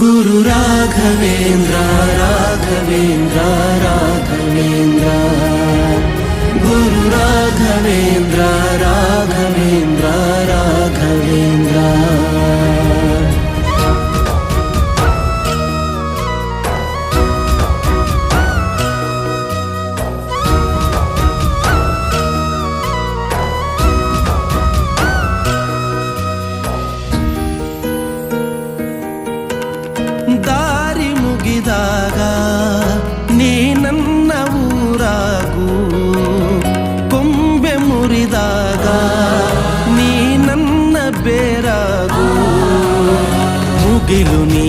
ಗುರು ರಾಘವೇಂದ್ರ ರಾಘವೇಂದ್ರ ರಾಘವೇಂದ್ರ ಗುರು ರಾಘವೇಂದ್ರ ರಾಘವೇಂದ್ರ ರಾಘವೇಂದ್ರ ದಾರಿ ಮುಗಿದಾಗ ನೀ ನನ್ನ ಊರಾಗು, ಕೊಂಬೆ ಮುರಿದಾಗ ನೀ ನನ್ನ ಬೇರಾಗು, ಮುಗಿಲು ನೀ